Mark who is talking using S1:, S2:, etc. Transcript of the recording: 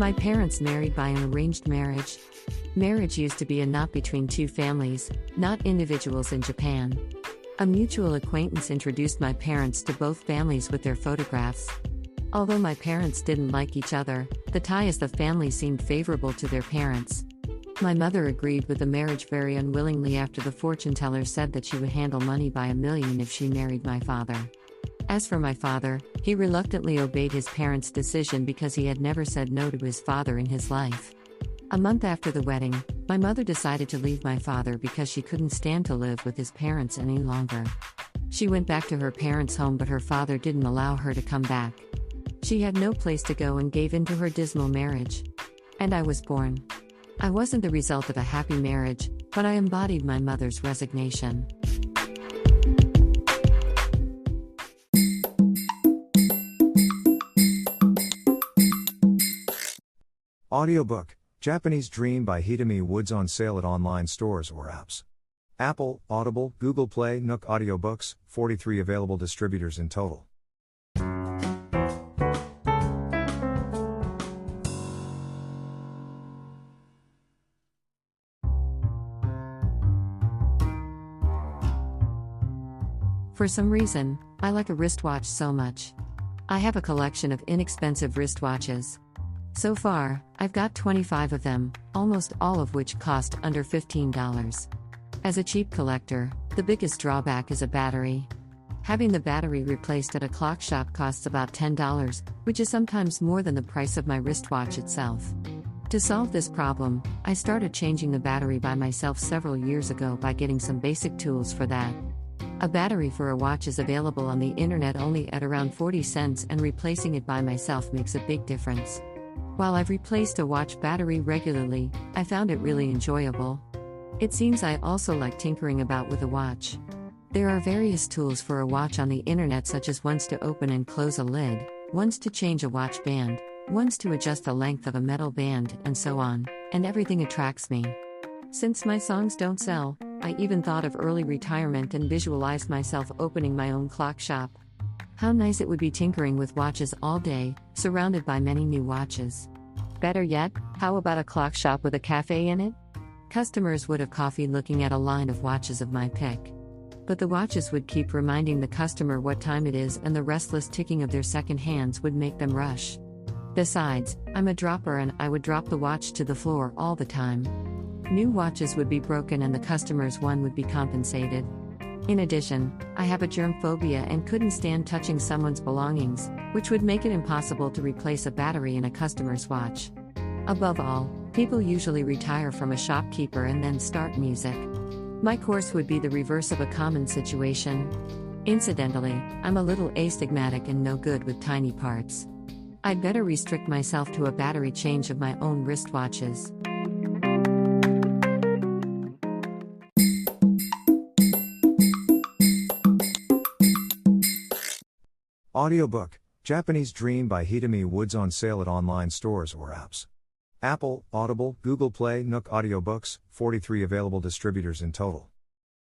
S1: My parents married by an arranged marriage. Marriage used to be a knot between two families, not individuals in Japan. A mutual acquaintance introduced my parents to both families with their photographs. Although my parents didn't like each other, the tie as the family seemed favorable to their parents. My mother agreed with the marriage very unwillingly after the fortune teller said that she would handle money by $1 million if she married my father. As for my father, he reluctantly obeyed his parents' decision because he had never said no to his father in his life. A month after the wedding, my mother decided to leave my father because she couldn't stand to live with his parents any longer. She went back to her parents' home, but her father didn't allow her to come back. She had no place to go and gave in to her dismal marriage. And I was born. I wasn't the result of a happy marriage, but I embodied my mother's resignation.
S2: Audiobook, Japanese Dream by Hitomi Woods, on sale at online stores or apps. Apple, Audible, Google Play, Nook Audiobooks, 43 available distributors in total.
S1: For some reason, I like a wristwatch so much. I have a collection of inexpensive wristwatches. So far, I've got 25 of them, almost all of which cost under $15. As a cheap collector, the biggest drawback is a battery. Having the battery replaced at a clock shop costs about $10, which is sometimes more than the price of my wristwatch itself. To solve this problem, I started changing the battery by myself several years ago by getting some basic tools for that. A battery for a watch is available on the internet only at around 40 cents, and replacing it by myself makes a big difference. While I've replaced a watch battery regularly, I found it really enjoyable. It seems I also like tinkering about with a watch. There are various tools for a watch on the internet, such as ones to open and close a lid, ones to change a watch band, ones to adjust the length of a metal band, and so on, and everything attracts me. Since my songs don't sell, I even thought of early retirement and visualized myself opening my own clock shop. How nice it would be tinkering with watches all day, surrounded by many new watches. Better yet, how about a clock shop with a cafe in it? Customers would have coffee looking at a line of watches of my pick. But the watches would keep reminding the customer what time it is, and the restless ticking of their second hands would make them rush. Besides, I'm a dropper and I would drop the watch to the floor all the time. New watches would be broken and the customer's one would be compensated. In addition, I have a germ phobia and couldn't stand touching someone's belongings, which would make it impossible to replace a battery in a customer's watch. Above all, people usually retire from a shopkeeper and then start music. My course would be the reverse of a common situation. Incidentally, I'm a little astigmatic and no good with tiny parts. I'd better restrict myself to a battery change of my own wristwatches.
S2: Audiobook, Japanese Dream by Hitomi Woods, on sale at online stores or apps. Apple, Audible, Google Play, Nook Audiobooks, 43 available distributors in total.